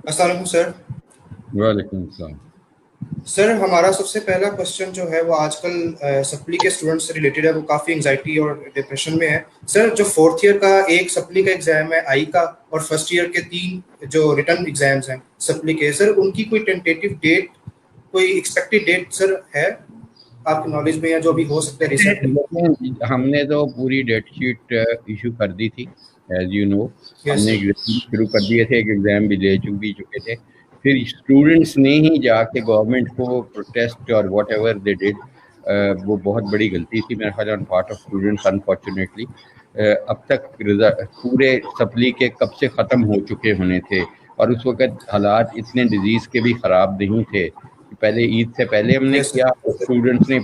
السلام علیکم سر. وعلیکم السلام. سر ہمارا سب سے پہلا کوشچن جو ہے وہ آج کل سپلی کے اسٹوڈنٹ سے ریلیٹڈ ہے. وہ کافی انگزائٹی اور ڈپریشن میں ہے. سر جو فورتھ ایئر کا ایک سپلی کا ایگزام ہے آئی کا، اور فرسٹ ایئر کے 3 جو ریٹرن ایگزامز ہیں سپلی کے، سر ان کی کوئی ٹینٹیٹیو ڈیٹ، کوئی ایکسپیکٹڈ ڈیٹ سر ہے آپ کی نالج میں، یا جو ابھی ہو سکتا ہے ریسنٹلی؟ ہم نے تو پوری ڈیٹ شیٹ ایشو کر دی تھی. ایز یو نو ہم نے ایگزام شروع کر دیے تھے، ایک ایگزام بھی لے چکے تھے. پھر اسٹوڈنٹس نے ہی جا کے گورنمنٹ کو پروٹیسٹ اور واٹ ایور دے ڈیڈ، وہ بہت بڑی غلطی تھی میرے خیال on part of students unfortunately. اب تک پورے سپلی کے کب سے ختم ہو چکے ہونے تھے، اور اس وقت حالات اتنے ڈیزیز کے بھی خراب نہیں تھے. پہلے عید سے پہلے ہم نے کیا، اسٹوڈنٹس نے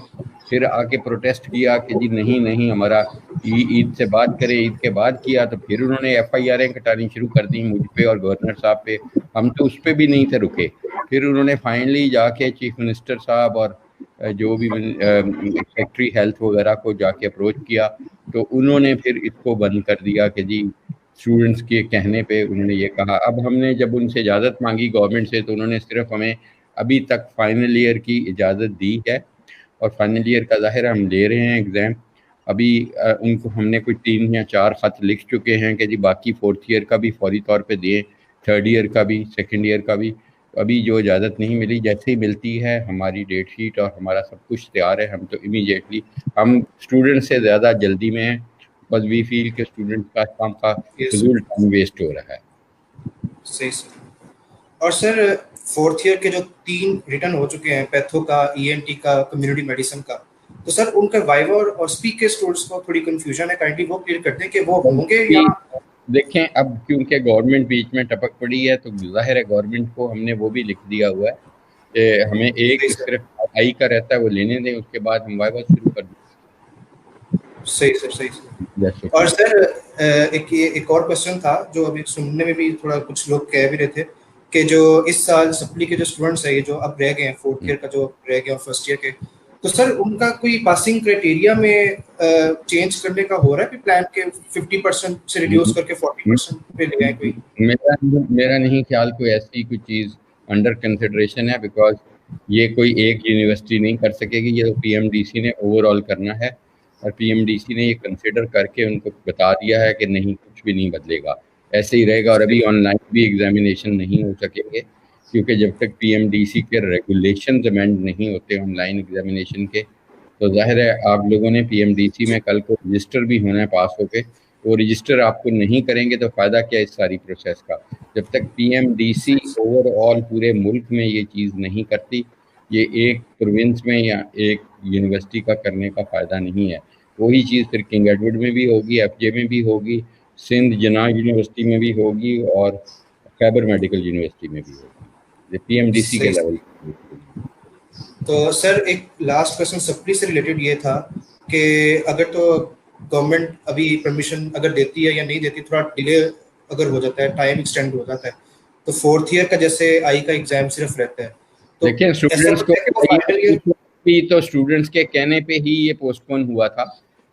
پھر آ کے پروٹیسٹ کیا کہ جی نہیں ہمارا عید سے بات کرے. عید کے بعد کیا تو پھر انہوں نے ایف آئی آریں کٹانی شروع کر دی مجھ پہ اور گورنر صاحب پہ. ہم تو اس پہ بھی نہیں تھے رکے. پھر انہوں نے فائنلی جا کے چیف منسٹر صاحب اور جو بھی سیکٹری ہیلتھ وغیرہ کو جا کے اپروچ کیا، تو انہوں نے پھر اس کو بند کر دیا کہ جی اسٹوڈنٹس کے کہنے پہ انہوں نے یہ کہا. اب ہم نے جب ان سے اجازت مانگی گورنمنٹ سے، تو انہوں نے صرف ہمیں ابھی تک فائنل ایئر کی اجازت دی ہے، اور فائنل ایئر کا ظاہر ہم لے رہے ہیں ایگزام. ابھی ان کو ہم نے کوئی 3 یا 4 خط لکھ چکے ہیں کہ جی باقی فورتھ ایئر کا بھی فوری طور پہ دیں، تھرڈ ایئر کا بھی، سیکنڈ ایئر کا بھی. ابھی جو اجازت نہیں ملی، جیسے ہی ملتی ہے ہماری ڈیٹ شیٹ اور ہمارا سب کچھ تیار ہے، ہم تو امیجیٹلی، ہم اسٹوڈنٹ سے زیادہ جلدی میں ہیں، بس وی فیل کہ اسٹوڈنٹ کا کام کا فضول ٹائم ویسٹ ہو رہا ہے. صحیح سر. اور سر فورتھ ایئر کے جو 3 ریٹرن ہو چکے ہیں، پیتھو کا، ای این ٹی کا، کمیونٹی میڈیسن کا، تو سر ان کا وائیوا اور اسپیک کے اسٹوڈنٹس کو تھوڑی کنفیوژن ہے، کائنڈلی وہ کلیئر کر دیں کہ وہ ہوں گے یا دیکھیں. اب کیونکہ گورنمنٹ بیچ میں ٹپک پڑی ہے، تو ظاہر ہے گورنمنٹ کو ہم نے وہ بھی لکھ دیا ہوا ہے کہ ہمیں ایک صرف آئی کا رہتا ہے، وہ لینے دیں، اس کے بعد ہم وائیوا شروع کر دیں. صحیح سر. صحیح سر. اور سر ایک اور کوشچن تھا جو ابھی سننے میں بھی تھوڑا کچھ لوگ کہہ بھی رہے تھے کہ جو اس سال سپلی کے جو اسٹوڈنٹس ہیں، یہ جو اب رہ گئے ہیں فورتھ ایئر کا جو رہ گئے ہیں فرسٹ ایئر کے، تو سر ان کا کوئی پاسنگ کرائٹیریا میں چینج کرنے کا ہو رہا ہے کہ پلان کے 50% سے ریڈیوس کر کے 40% پہ لے آئیں کوئی؟ میرا نہیں خیال کوئی ایسی کوئی چیز انڈر کنسیڈریشن ہے، بیکاز یہ کوئی ایک یونیورسٹی نہیں کر سکے گی. یہ پی ایم ڈی سی نے اوور آل کرنا ہے، اور پی ایم ڈی سی نے یہ کنسیڈر کر کے ان کو بتا دیا ہے کہ نہیں، کچھ بھی نہیں بدلے گا، ایسے ہی رہے گا. اور ابھی آن لائن بھی ایگزامینیشن نہیں ہو سکیں گے، کیونکہ جب تک پی ایم ڈی سی کے ریگولیشنز امینڈ نہیں ہوتے آن لائن ایگزامینیشن کے، تو ظاہر ہے آپ لوگوں نے پی ایم ڈی سی میں کل کو رجسٹر بھی ہونا ہے پاس ہو کے. وہ رجسٹر آپ کو نہیں کریں گے تو فائدہ کیا اس ساری پروسیس کا؟ جب تک P M D C overall پورے ملک میں یہ چیز نہیں کرتی، یہ ایک پروونس میں یا ایک یونیورسٹی کا کرنے کا فائدہ نہیں ہے. وہی چیز پھر کنگ ایڈورڈ میں بھی ہوگی، ایف جے میں بھی ہوگی، سندھ جناح یونیورسٹی میں بھی ہوگی، اور خیبر میڈیکل یونیورسٹی میں بھی ہوگی. پی ایم ڈی سی کے لیول. تو سر ایک لاسٹ کویسچن سپلی سے ریلیٹڈ یہ تھا کہ اگر تو گورنمنٹ ابھی پرمیشن اگر دیتی ہے یا نہیں دیتی، تھوڑا ڈیلے اگر ہو جاتا ہے، ٹائم ایکسٹینڈ ہو جاتا ہے، تو فورتھ ایئر کا جیسے آئی کا ایگزام صرف رہتا ہے، تو دیکھیں اسٹوڈنٹس کو اسٹوڈنٹس کے کہنے پہ ہی یہ پوسٹ پون ہوا تھا.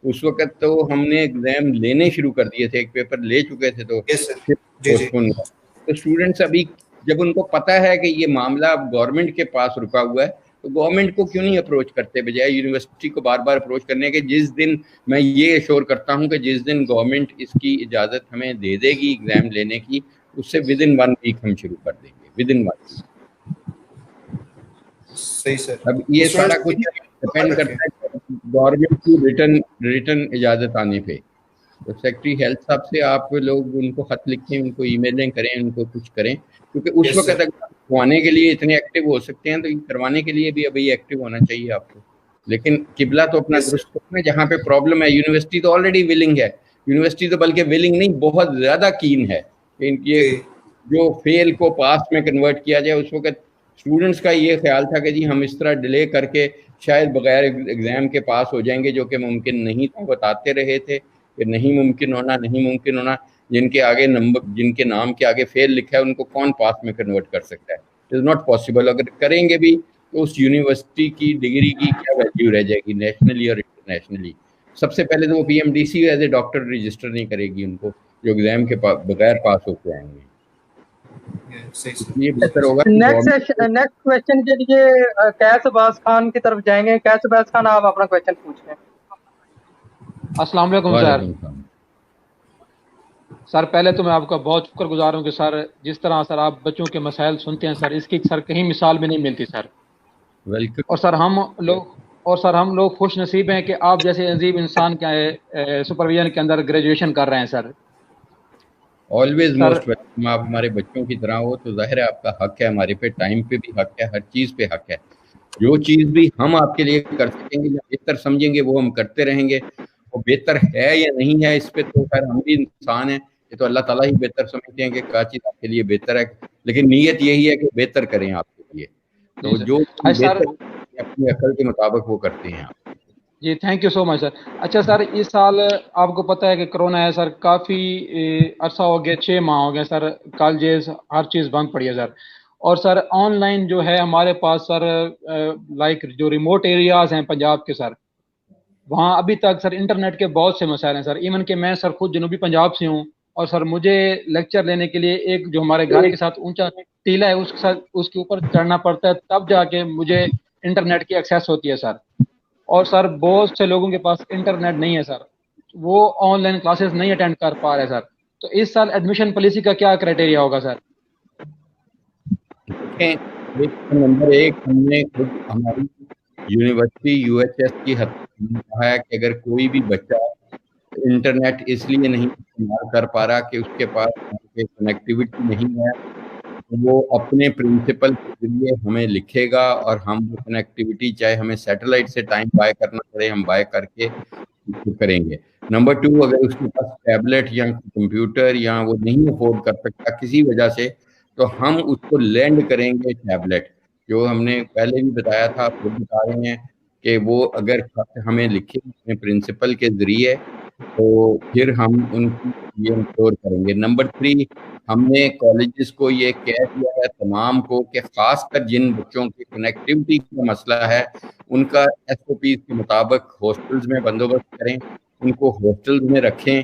اس وقت تو ہم نے ایگزام لینے شروع کر دیے تھے، ایک پیپر لے چکے تھے، تو پوسٹ پون ہوا. تو اسٹوڈنٹس ابھی جب ان کو پتا ہے کہ یہ معاملہ گورنمنٹ کے پاس رکا ہوا ہے، تو گورنمنٹ کو کیوں نہیں اپروچ کرتے، بجائے یونیورسٹی کو بار بار اپروچ کرنے کے. جس دن میں یہ ایشور کرتا ہوں کہ جس دن گورنمنٹ اس کی اجازت ہمیں دے دے گی ایگزام لینے کی، اس سے ود ان 1 ویک ہم شروع کر دیں گے، ود ان 1 ویک. صحیح سر. اب یہ سارا کچھ ڈپینڈ کرتا ہے گورنمنٹ کی ریٹن اجازت آنے پہ. تو سیکٹری ہیلتھ صاحب سے آپ لوگ ان کو خط لکھیں، ان کو ای میلیں کریں، ان کو کچھ کریں، کیونکہ اس وقت اگر کروانے کے لیے اتنے ایکٹیو ہو سکتے ہیں تو کروانے کے لیے بھی ابھی ایکٹیو ہونا چاہیے آپ کو. لیکن قبلہ تو اپنا درست کرنا ہے. جہاں پہ پرابلم ہے، یونیورسٹی تو آلریڈی ولنگ ہے، یونیورسٹی تو بلکہ ولنگ نہیں، بہت زیادہ کین ہے کہ یہ جو فیل کو پاس میں کنورٹ کیا جائے. اس وقت اسٹوڈنٹس کا یہ خیال تھا کہ جی ہم اس طرح ڈیلے کر کے شاید بغیر ایگزام کے پاس ہو جائیں گے، جو کہ ممکن نہیں تھا. بتاتے رہے تھے کہ نہیں ممکن ہونا. جن کے آگے نمبر، جن کے نام کے آگے فیل لکھا ہے، ان کو کون پاس میں کنورٹ کر سکتا ہے؟ It is not possible. اگر کریں گے بھی تو اس یونیورسٹی کی ڈگری کی کیا ویلیو رہ جائے گی نیشنلی اور انٹرنیشنلی؟ سب سے پہلے تو وہ P M D C as a doctor register نہیں کرے گی ان کو جو ایگزام کے بغیر پاس ہو کے آئیں گے. یہ بہتر ہوگا. نیکسٹ کویشچن کے لیے قیس عباس خان کی طرف جائیں گے. قیس عباس خان آپ اپنا کویشچن پوچھیں. السلام علیکم سر. سر پہلے تو میں آپ کا بہت شکر گزار ہوں کہ سر جس طرح سر آپ بچوں کے مسائل سنتے ہیں سر، اس کی سر کہیں مثال بھی نہیں ملتی سر. ویلکم. اور سر ہم لوگ خوش نصیب ہیں کہ آپ جیسے عظیم انسان کے سپرویژن کے اندر گریجویشن کر رہے ہیں سر. Always most welcome. آپ ہمارے بچوں کی طرح ہو تو ظاہر ہے آپ کا حق ہے، ہمارے پہ ٹائم پہ بھی حق ہے، ہر چیز پہ حق ہے. جو چیز بھی ہم آپ کے لیے کر سکیں گے یا بہتر سمجھیں گے وہ ہم کرتے رہیں گے. وہ بہتر ہے یا نہیں ہے اس پہ تو خیر ہم بھی انسان ہیں، یہ تو اللہ تعالیٰ ہی بہتر سمجھتے ہیں کہ کیا چیز آپ کے لیے بہتر ہے، لیکن نیت یہی ہے کہ بہتر کریں آپ کے لیے. تو جو بہتر اپنی عقل کے مطابق وہ کرتے ہیں آپ. جی تھینک یو سو مچ سر. اچھا سر اس سال آپ کو پتہ ہے کہ کرونا ہے سر، کافی عرصہ ہو گیا، 6 ماہ ہو گئے سر، کالجز ہر چیز بند پڑی ہے سر. اور سر آن لائن جو ہے ہمارے پاس سر لائک جو ریموٹ ایریاز ہیں پنجاب کے سر، وہاں ابھی تک سر انٹرنیٹ کے بہت سے مسائل ہیں سر. ایون کہ میں سر خود جنوبی پنجاب سے ہوں، اور سر مجھے لیکچر لینے کے لیے ایک جو ہمارے گھر کے ساتھ اونچا ٹیلا ہے اس کے اوپر چڑھنا پڑتا ہے، تب جا کے مجھے انٹرنیٹ کی ایکسیس ہوتی ہے سر. اور سر بہت سے لوگوں کے پاس انٹرنیٹ نہیں ہے سر، وہ آن لائن کلاسز نہیں اٹینڈ کر پا رہے سر. تو اس سال ایڈمیشن پالیسی کا کیا کرائٹیریا ہوگا سر؟ نمبر 1 ہم نے خود ہماری یونیورسٹی UHS کی حد کہا ہے کہ اگر کوئی بھی بچہ انٹرنیٹ اس لیے نہیں استعمال کر پا رہا کہ اس کے پاس کنیکٹیوٹی نہیں ہے، وہ اپنے پرنسپل کے ذریعے ہمیں لکھے گا اور ہم وہ کنیکٹیوٹی چاہے ہمیں سیٹلائٹ سے ٹائم بائی کرنا پڑے ہم بائی کر کے کریں گے. نمبر 2 اگر اس کے پاس ٹیبلٹ یا کمپیوٹر یا وہ نہیں افورڈ کر سکتا کسی وجہ سے تو ہم اس کو لینڈ کریں گے ٹیبلٹ، جو ہم نے پہلے بھی بتایا تھا خود بتا رہے ہیں کہ وہ اگر ہمیں لکھے اپنے پرنسپل کے ذریعے تو پھر ہم ان کی یہ انشور کریں گے. نمبر 3 ہم نے کالجز کو یہ کہہ دیا ہے تمام کو کہ خاص کر جن بچوں کی کنیکٹیوٹی کا مسئلہ ہے ان کا SOPs کے مطابق ہاسٹلز میں بندوبست کریں، ان کو ہاسٹلز میں رکھیں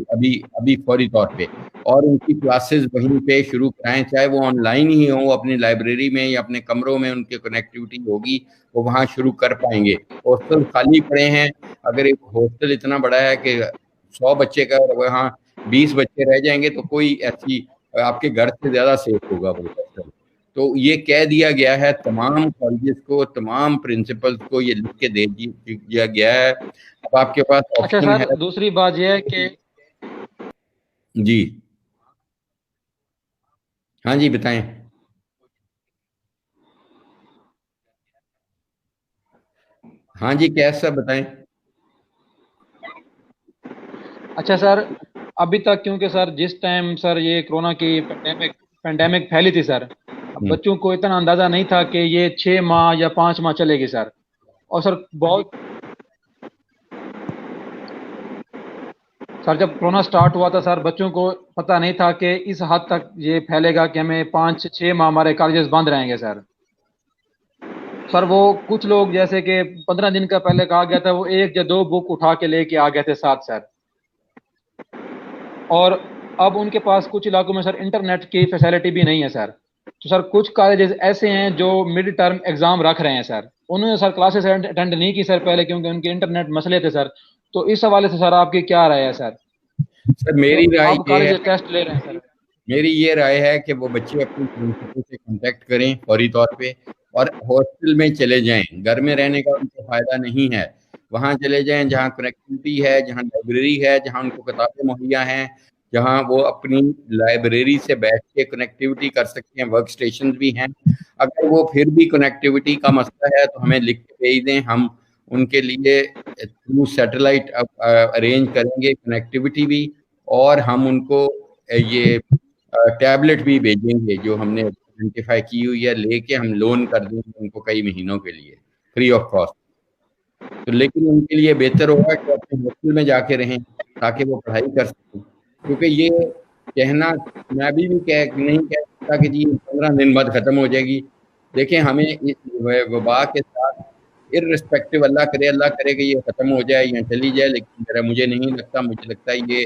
ابھی فوری طور پہ، اور ان کی کلاسز وہیں پہ شروع کرائیں، چاہے وہ آن لائن ہی ہوں، اپنی لائبریری میں یا اپنے کمروں میں ان کی کنیکٹیوٹی ہوگی وہ وہاں شروع کر پائیں گے. ہاسٹل خالی پڑے ہیں، اگر ایک ہاسٹل اتنا بڑا ہے کہ 100 بچے کا وہاں 20 بچے رہ جائیں گے تو کوئی ایسی آپ کے گھر سے زیادہ سیف ہوگا وہ ہاسٹل. تو یہ کہہ دیا گیا ہے تمام کالجز کو، تمام پرنسپلز کو یہ لکھ کے دے دیا گیا ہے. اب آپ کے پاس آپشن ہے. دوسری بات یہ ہے کہ جی ہاں جی بتائیں. ہاں جی کیسا بتائیں. اچھا سر ابھی تک کیونکہ سر جس ٹائم سر یہ کرونا کی پینڈیمک پھیلی تھی سر، بچوں کو اتنا اندازہ نہیں تھا کہ یہ 6 ماہ یا 5 ماہ چلے گی سر. اور سر جب کرونا سٹارٹ ہوا تھا سر بچوں کو پتہ نہیں تھا کہ اس حد تک یہ پھیلے گا کہ ہمیں 5-6 ماہ ہمارے کالجز بند رہیں گے سر. وہ کچھ لوگ جیسے کہ 15 دن کا پہلے کہا گیا تھا وہ 1 یا 2 بک اٹھا کے لے کے آ گئے تھے ساتھ سر. اور اب ان کے پاس کچھ علاقوں میں سر انٹرنیٹ کی فیسلٹی بھی نہیں ہے سر. تو سر کچھ کالجز ایسے ہیں جو مڈ ٹرم ایگزام رکھ رہے ہیں سر، انہوں نے سر کلاسز اٹینڈ نہیں کی سر پہلے کیونکہ ان کے انٹرنیٹ مسئلے تھے سر. تو اس حوالے سے سر آپ کی کیا رائے ہے سر؟ سر میری رائے یہ ہے ٹیسٹ لے رہے ہیں سر. میری یہ رائے ہے کہ وہ بچے اپنے پرنسپل سے کانٹیکٹ کریں فوری طور پہ اور ہاسٹل میں چلے جائیں. گھر میں رہنے کا ان کو فائدہ نہیں ہے، وہاں چلے جائیں جہاں کنیکٹیوٹی ہے، جہاں لائبریری ہے، جہاں ان کو کتابیں مہیا ہیں، جہاں وہ اپنی لائبریری سے بیٹھ کے کنیکٹیوٹی کر سکتے ہیں. ورک اسٹیشن بھی ہیں. اگر وہ پھر بھی کنیکٹیوٹی کا مسئلہ ہے تو ہمیں لکھ کے بھیج دیں، ہم ان کے لیے تھرو سیٹلائٹ ارینج کریں گے کنیکٹیوٹی بھی، اور ہم ان کو یہ ٹیبلٹ بھی بھیجیں گے جو ہم نے آئیڈینٹیفائی کی ہوئی ہے، لے کے ہم لون کر دیں گے ان کو کئی مہینوں کے لیے فری آف کاسٹ. تو لیکن ان کے لیے بہتر ہوگا کہ اپنے ہاسٹل میں جا کے رہیں تاکہ وہ پڑھائی کر سکیں. کیونکہ یہ کہنا میں ابھی بھی نہیں کہہ سکتا کہ جی 15 دن بعد ختم ہو جائے گی. دیکھیں ہمیں اس وبا کے ساتھ ارسپیکٹو اللہ کرے کہ یہ ختم ہو جائے یا چلی جائے، لیکن مجھے نہیں لگتا، مجھے لگتا ہے یہ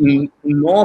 9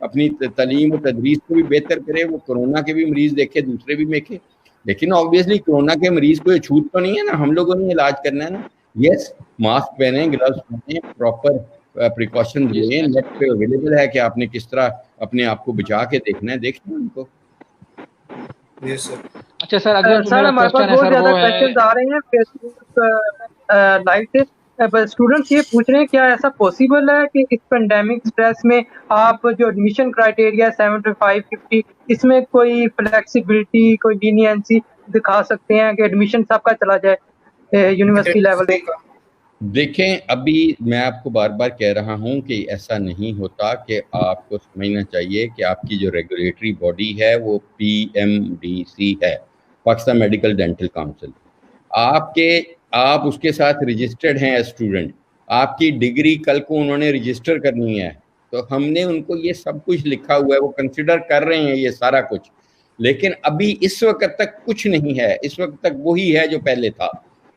اپنی تعلیم و تدریس کو بھی بہتر کرے, وہ کورونا کے بھی مریض دیکھے, دوسرے بھی دیکھے. لیکن آبویسلی کورونا کے مریض کو یہ چھوٹ تو نہیں ہے نا, ہم لوگوں نے علاج کرنا ہے نا. یس, ماسک پہنیں, گلوز پہنیں, پراپر پریکاشن لیں, نیٹ پہ اویلیبل ہے کہ آپ نے کس طرح اپنے آپ کو بچا کے دیکھنا ہے, دیکھیں ان کو. اچھا سر, اگلا جو میرا کوسچن ہے سر وہ ہے, کوسچنز آ رہے ہیں فیس بک لائیو سے. اسٹوڈنٹس یہ پوچھ رہے ہیں کیا ایسا پاسبل ہے کہ اس پینڈیمک اسٹریس میں آپ جو ایڈمیشن کرائٹیریا 75 50 اس میں کوئی فلیکسیبلٹی, کوئی لینینسی دکھا سکتے ہیں کہ ایڈمیشن سب کا چلا جائے یونیورسٹی لیول پہ؟ دیکھیں, ابھی میں آپ کو بار بار کہہ رہا ہوں کہ ایسا نہیں ہوتا, کہ آپ کو سمجھنا چاہیے کہ آپ کی جو ریگولیٹری باڈی ہے وہ PMDC ہے, پاکستان میڈیکل ڈینٹل کاؤنسل. آپ اس کے ساتھ رجسٹرڈ ہیں اسٹوڈنٹ, آپ کی ڈگری کل کو انہوں نے رجسٹر کرنی ہے, تو ہم نے ان کو یہ سب کچھ لکھا ہوا ہے, وہ کنسیڈر کر رہے ہیں یہ سارا کچھ. لیکن ابھی اس وقت تک کچھ نہیں ہے, اس وقت تک وہی ہے جو پہلے تھا.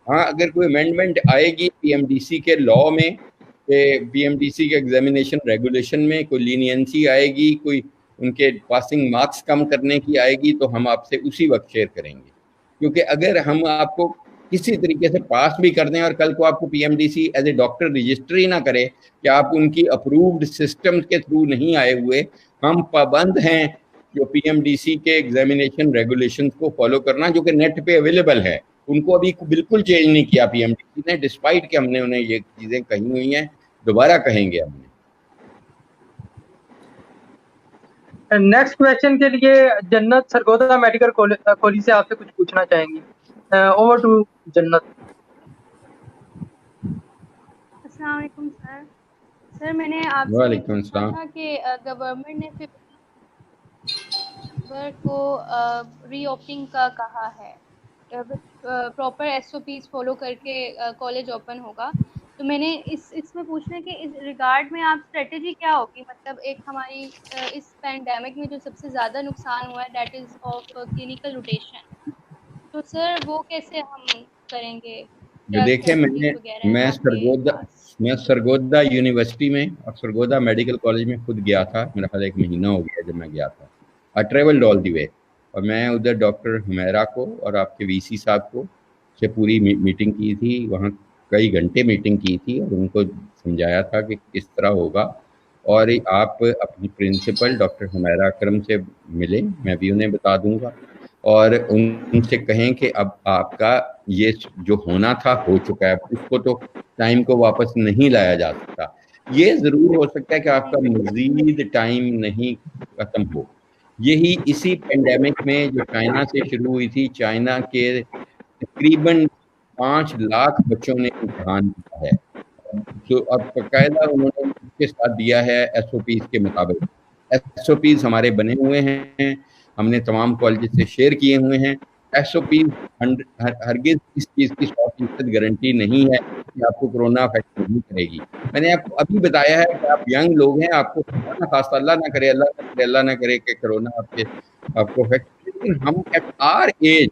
ہاں, اگر کوئی امینڈمنٹ آئے گی PMDC کے لاء میں, PMDC کے ایگزامینیشن ریگولیشن میں کوئی لینینسی آئے گی, کوئی ان کے پاسنگ مارکس کم کرنے کی آئے گی, تو ہم آپ سے اسی وقت شیئر کریں گے. کیونکہ اگر ہم آپ کو کسی طریقے سے پاس بھی کر دیں اور کل کو آپ کو PMDC as a doctor register ہی نہ کرے کہ آپ ان کی اپرووڈ سسٹم کے تھرو نہیں آئے ہوئے, ہم پابند ہیں جو PMDC کے ایگزامینیشن ریگولیشن کو فالو کرنا, جو کہ نیٹ پہ اویلیبل ہے. ان کو ابھی بالکل چینج نہیں کیا PMDC نے, ڈسپائٹ کہ ہم نے انہیں یہ چیزیں کہی ہوئی ہیں, دوبارہ کہیں گے ہم نے. نیکسٹ کویسچن کے لیے جنت سرگودا میڈیکل کالج سے آپ سے کچھ پوچھنا چاہیں گی. اوور ٹو جنت. السلام علیکم سر. سر میں نے آپ سے وعلیکم السلام. پوچھا کہ گورنمنٹ نے فیبر کو ری اوپننگ کا کہا ہے, پراپر SOPs فالو کر کے کالج اوپن ہوگا. تو میں نے اس میں پوچھنا ہے کہ اس ریگارڈ میں آپ اسٹریٹجی کیا ہوگی, مطلب ایک ہماری اس پینڈیمک میں جو سب سے زیادہ نقصان ہوا ہے that is of clinical rotation, تو سر وہ کیسے ہم کریں گے؟ دیکھیں, میں سرگودا یونیورسٹی میں اور سرگودا میڈیکل کالج میں خود گیا تھا, میرا خیال 1 مہینہ ہو گیا جب میں گیا تھا. I traveled all the way, اور میں ادھر ڈاکٹر حمیرہ کو اور آپ کے VC صاحب کو سے پوری میٹنگ کی تھی, وہاں کئی گھنٹے میٹنگ کی تھی, اور ان کو سمجھایا تھا کہ کس طرح ہوگا. اور آپ اپنی پرنسپل ڈاکٹر حمیرہ اکرم سے ملیں, میں بھی انہیں بتا دوں گا, اور ان سے کہیں کہ اب آپ کا یہ جو ہونا تھا ہو چکا ہے, اس کو تو ٹائم کو واپس نہیں لایا جا سکتا. یہ ضرور ہو سکتا ہے کہ آپ کا مزید ٹائم نہیں ختم ہو. یہی اسی پینڈیمک میں جو چائنا سے شروع ہوئی تھی, چائنا کے تقریباً 5 لاکھ بچوں نے امتحان دیا ہے, جو اب باقاعدہ انہوں نے اس کے ساتھ دیا ہے SOPs کے مطابق. SOPs ہمارے بنے ہوئے ہیں, ہم نے تمام کالجز سے شیئر کیے ہوئے ہیں. SOPs ہرگز اس چیز کی 100% گارنٹی نہیں ہے کہ آپ کو کرونا افیکٹ نہیں کرے گی. میں نے آپ کو ابھی بتایا ہے کہ آپ ینگ لوگ ہیں, آپ کو خاص اللہ نہ کرے, اللہ نہ کرے کہ کرونا آپ کو افیکٹ کرے, لیکن ہم ایٹ آر ایج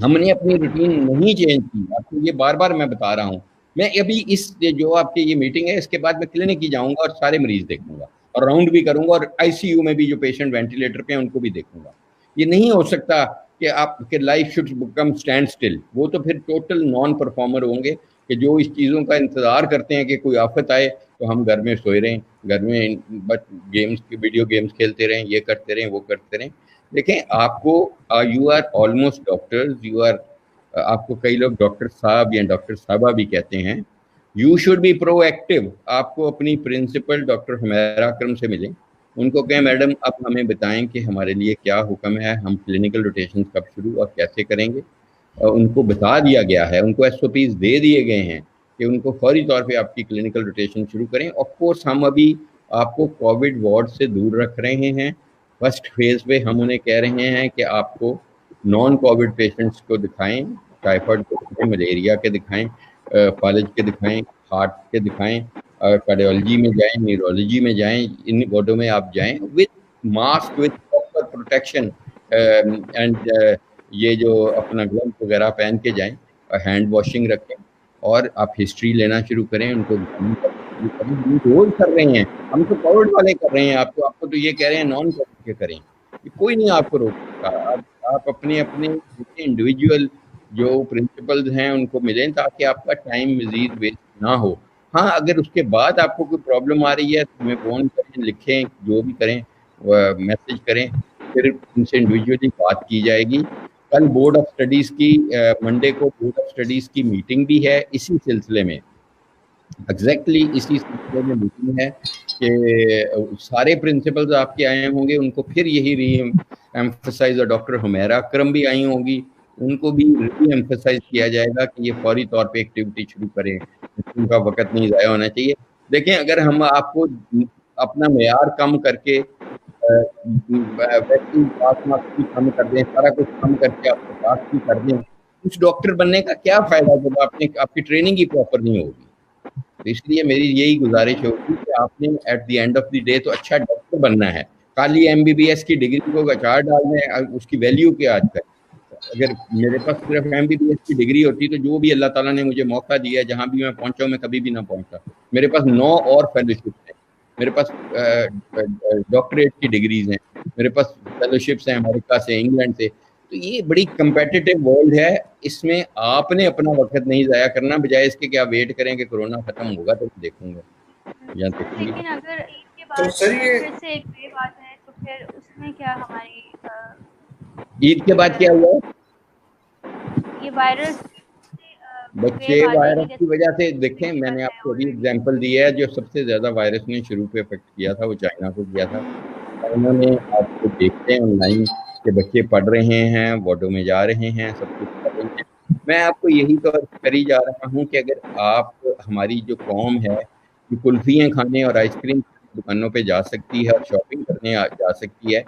ہم نے اپنی روٹین نہیں چینج کی. آپ کو یہ بار بار میں بتا رہا ہوں. میں ابھی اس جو آپ کی یہ میٹنگ ہے, اس کے بعد میں کلینک ہی جاؤں گا اور سارے مریض دیکھوں گا, اور راؤنڈ بھی کروں گا, اور ICU میں بھی جو پیشنٹ وینٹیلیٹر پہ ہیں ان کو بھی دیکھوں گا. یہ نہیں ہو سکتا کہ آپ کے life should become stand still. وہ تو پھر ٹوٹل نان پرفارمر ہوں گے کہ جو اس چیزوں کا انتظار کرتے ہیں کہ کوئی آفت آئے تو ہم گھر میں سوئے رہیں, گھر میں گیمز ویڈیو گیمز کھیلتے رہیں, یہ کرتے رہیں, وہ کرتے رہیں. دیکھیں, آپ کو یو آر آلموسٹ ڈاکٹرز, آپ کو کئی لوگ ڈاکٹر صاحب یا ڈاکٹر صاحبہ بھی کہتے ہیں. You should be proactive. آپ کو اپنی پرنسپل ڈاکٹر حمیرہ اکرم سے ملیں, ان کو کہیں میڈم اب ہمیں بتائیں کہ ہمارے لیے کیا حکم ہے, ہم کلینکل روٹیشن کب شروع اور کیسے کریں گے. ان کو بتا دیا گیا ہے, ان کو SOPs دے دیے گئے ہیں کہ ان کو فوری طور پہ آپ کی کلینکل روٹیشن شروع کریں. آف کورس ہم ابھی آپ کو کووڈ وارڈ سے دور رکھ رہے ہیں. فرسٹ فیز پہ ہم انہیں کہہ رہے ہیں کہ آپ کو نان کووڈ پیشنٹس کو دکھائیں, ٹائیفائڈ کے دکھائیں, ملیریا کے دکھائیں, فالج کے دکھائیں, ہارٹ کے دکھائیں, کارڈیولوجی میں جائیں, نیورولوجی میں جائیں, ان وارڈوں میں آپ جائیں with mask, with proper protection, and یہ جو اپنا گلوز وغیرہ پہن کے جائیں, ہینڈ واشنگ رکھیں, اور آپ ہسٹری لینا شروع کریں, ان کو روز کر رہے ہیں. ہم تو کووڈ والے کر رہے ہیں. آپ کو تو یہ کہہ رہے ہیں نان کووڈ کے کریں. کوئی نہیں آپ کو روک سکتا. آپ اپنے انڈیویجول جو پرنسپلز ہیں ان کو ملیں تاکہ آپ کا ٹائم مزید ویسٹ نہ ہو. ہاں اگر اس کے بعد آپ کو کوئی پرابلم آ رہی ہے تو ہمیں فون کریں, لکھیں, جو بھی کریں, میسج کریں, پھر ان سے انڈیویجولی بات کی جائے گی. کل بورڈ آف اسٹڈیز کی منڈے کو بورڈ آف اسٹڈیز کی میٹنگ بھی ہے اسی سلسلے میں, ایگزیکٹلی اسی سلسلے میں میٹنگ ہے کہ سارے پرنسپلز آپ کے آئے ہوں گے, ان کو پھر یہی ری ایمفسائز, اور ڈاکٹر حمیرہ اکرم بھی آئی ہوں گی, ان کو بھی ری ایمفسائز کیا جائے گا کہ یہ فوری طور پہ ایکٹیویٹی شروع کریں, ان کا وقت نہیں ضائع ہونا چاہیے. دیکھیں اگر ہم آپ کو اپنا معیار کم کر کے ویکسین پاس مارکس بھی کم کر دیں, سارا کچھ کم کر کے آپ کو پاس بھی کر دیں, کچھ ڈاکٹر بننے کا کیا فائدہ جب آپ کی ٹریننگ ہی پراپر نہیں ہوگی. تو اس لیے میری یہی گزارش ہوگی کہ آپ نے at the end of the day تو اچھا ڈاکٹر بننا ہے. خالی MBBS کی ڈگری کو اچار ڈالنا ہے, اس کی ویلیو کیا آج تک. اگر میرے پاس صرف MBBS کی ڈگری ہوتی تو جو بھی اللہ تعالیٰ نے مجھے موقع دیا ہے, جہاں بھی میں پہنچا ہوں, میں کبھی بھی نہ پہنچا. میرے پاس 9 اور فیلوشپس ہیں, میرے پاس ڈاکٹریٹ کی ڈگریز ہیں, میرے پاس فیلوشپس ہیں امریکہ سے, انگلینڈ سے. تو یہ بڑی کمپیٹیٹو ورلڈ ہے, اس میں آپ نے اپنا وقت نہیں ضائع کرنا, بجائے اس کے کہ آپ ویٹ کریں کہ کورونا ختم ہوگا تو دیکھوں گا. لیکن اگر عید کے بعد پھر سے ایک ویو آتا ہے تو پھر اس میں کیا ہماری عید کے بعد کیا ہوا؟ یہ وائرس بچے وائرس کی وجہ سے, دیکھیں میں نے آپ کو ابھی ایگزامپل دی ہے, جو سب سے زیادہ وائرس نے شروع پہ افیکٹ کیا تھا وہ چائنا کو کیا تھا. انہوں نے آپ کو دیکھتے ہیں آن لائن کہ بچے پڑھ رہے ہیں, وارڈوں میں جا رہے ہیں, سب کچھ کر رہے ہیں. میں آپ کو یہی کری جا رہا ہوں کہ اگر آپ, ہماری جو قوم ہے جو کلفیاں کھانے اور آئس کریم دکانوں پہ جا سکتی ہے اور شاپنگ کرنے جا سکتی ہے,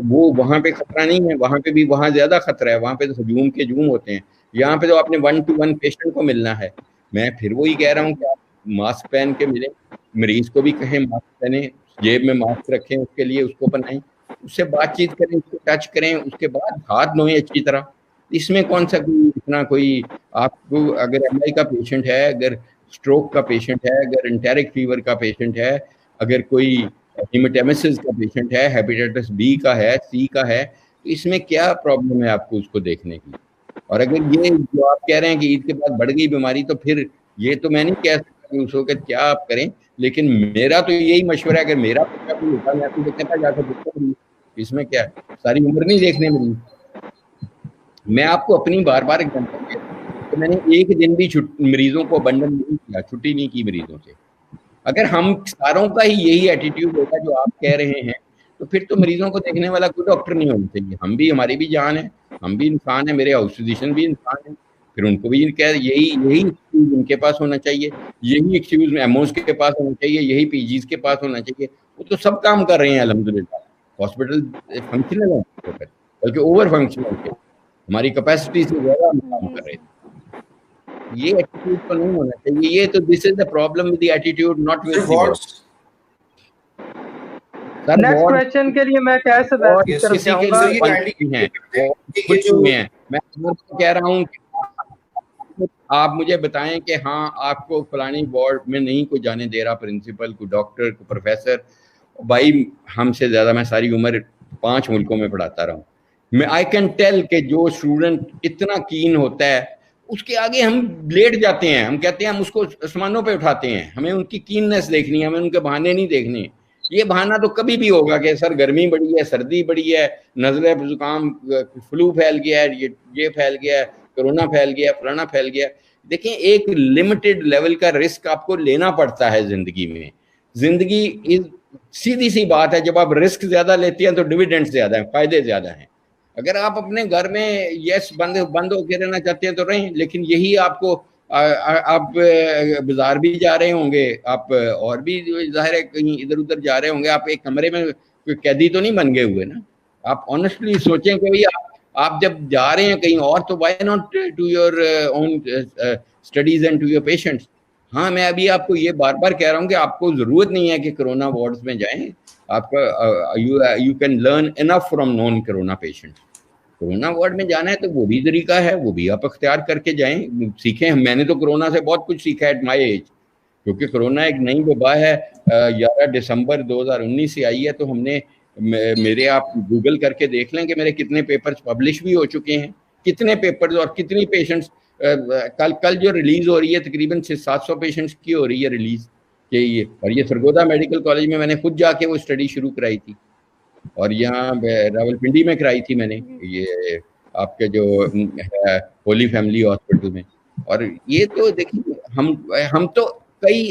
وہ وہاں پہ خطرہ نہیں ہے. وہاں پہ بھی وہاں زیادہ خطرہ ہے, وہاں پہ تو ہجوم کے ہجوم ہوتے ہیں. یہاں پہ تو آپ نے 1 to 1 پیشنٹ کو ملنا ہے. میں پھر وہی کہہ رہا ہوں کہ آپ ماسک پہن کے ملیں, مریض کو بھی کہیں ماسک پہنیں, جیب میں ماسک رکھیں, اس کے لیے اس کو بنائیں, اس سے بات چیت کریں, اس کو ٹچ کریں, اس کے بعد ہاتھ دھوئیں اچھی طرح. اس میں کون سا اتنا کوئی آپ کو, اگر MI کا پیشنٹ ہے, اگر اسٹروک کا پیشنٹ ہے, اگر انٹیرک فیور کا پیشنٹ ہے, اگر کوئی ہیمیٹیمسس کا پیشنٹ ہے, ہیپیٹائٹس B کا ہے, C کا ہے, تو اس میں کیا پرابلم ہے آپ کو اس کو دیکھنے کی. اور اگر یہ جو آپ کہہ رہے ہیں کہ عید کے بعد بڑھ گئی بیماری, تو پھر یہ تو میں نہیں کہہ سکتا کہ اس وقت کیا آپ کریں, لیکن میرا تو یہی مشورہ ہے, اگر میرا بچہ کوئی ہوتا میں تو کہتا جا کر دیکھتا ہوں, اس میں کیا ہے, ساری عمر نہیں دیکھنے ملی. میں آپ کو اپنی بار بار ایگزامپل دیتا ہوں کہ میں نے ایک دن بھی مریضوں کو ابنڈن نہیں کیا, چھٹی نہیں کی مریضوں سے. اگر ہم ساروں کا ہی یہی ایٹیٹیوڈ ہوگا جو آپ کہہ رہے ہیں, تو پھر تو مریضوں کو دیکھنے والا کوئی ڈاکٹر نہیں ہونا چاہیے. ہم بھی, ہماری بھی جان ہے, ہم بھی انسان ہیں, میرے ہاؤس فزیشین بھی انسان ہیں, پھر ان کو بھی یہی ایکسکیوز ان کے پاس ہونا چاہیے, یہی ایکسکیوز ایموز کے پاس ہونا چاہیے, یہی PGs کے پاس ہونا چاہیے. وہ تو سب کام کر رہے ہیں الحمدللہ, ہاسپٹل فنکشنل ہیں, بلکہ اوور فنکشنل کے, ہماری کیپیسٹی سے زیادہ ہم کام کر رہے ہیں. یہ ایٹیٹیوڈ تو نہیں ہونا چاہیے. یہ تو this is the problem with the attitude, not with the word. Next question کے لیے میں کیسے بات کر جاؤں گا؟ میں کہہ رہا ہوں آپ مجھے بتائیں کہ ہاں آپ کو فلانی وارڈ میں نہیں کوئی جانے دے رہا پرنسپل, کوئی ڈاکٹر, کوئی پروفیسر. بھائی ہم سے زیادہ, میں ساری عمر 5 ملکوں میں پڑھاتا رہا ہوں. میں آئی کین ٹیل کہ جو اسٹوڈنٹ اتنا کین ہوتا ہے اس کے آگے ہم لیٹ جاتے ہیں, ہم کہتے ہیں ہم اس کو آسمانوں پہ اٹھاتے ہیں. ہمیں ان کی کیننس دیکھنی ہے, ہمیں ان کے بہانے نہیں دیکھنے. یہ بہانہ تو کبھی بھی ہوگا کہ سر گرمی بڑی ہے, سردی بڑی ہے, نزلہ زکام, فلو پھیل گیا ہے, یہ پھیل گیا ہے, کرونا پھیل گیا, فلانا پھیل گیا. دیکھیں ایک لمیٹڈ لیول کا رسک آپ کو لینا پڑتا ہے زندگی میں. زندگی سیدھی سی بات ہے, جب آپ رسک زیادہ لیتے ہیں تو ڈویڈنڈ زیادہ ہیں, فائدے زیادہ ہیں. اگر آپ اپنے گھر میں یس بند ہو کے رہنا چاہتے ہیں تو رہیں, لیکن یہی آپ کو, آپ بازار بھی جا رہے ہوں گے, آپ اور بھی ظاہر ہے کہیں ادھر ادھر جا رہے ہوں گے, آپ ایک کمرے میں کوئی قیدی تو نہیں بن گئے ہوئے نا. آپ آنیسٹلی سوچیں کہ بھائی آپ جب جا رہے ہیں کہیں اور, تو why not to your own studies and to your patients. ہاں میں ابھی آپ کو یہ بار بار کہہ رہا ہوں کہ آپ کو ضرورت نہیں ہے کہ کرونا وارڈز میں جائیں. آپ کا you can learn enough from non corona patient. Corona ward میں جانا ہے تو وہ بھی طریقہ ہے, وہ بھی آپ اختیار کر کے جائیں, سیکھیں. میں نے تو کرونا سے بہت کچھ سیکھا ہے ایٹ مائی ایج. کیونکہ کرونا ایک نئی وبا ہے, 11 دسمبر 2019 سے آئی ہے, تو ہم نے میرے آپ گوگل کر کے دیکھ لیں کہ میرے کتنے پیپرز پبلش بھی ہو چکے ہیں, کتنے پیپرز اور کتنی پیشنٹس. کل جو ریلیز ہو رہی ہے تقریباً 700 پیشنٹس کی ہو رہی ہے ریلیز, کہ یہ اور یہ سرگودا میڈیکل کالج میں نے خود جا کے وہ اسٹڈی شروع کرائی تھی, اور یہاں راولپنڈی میں کرائی تھی میں نے, یہ آپ کے جو ہے ہولی فیملی ہاسپٹل میں. اور یہ تو دیکھیے ہم تو کئی,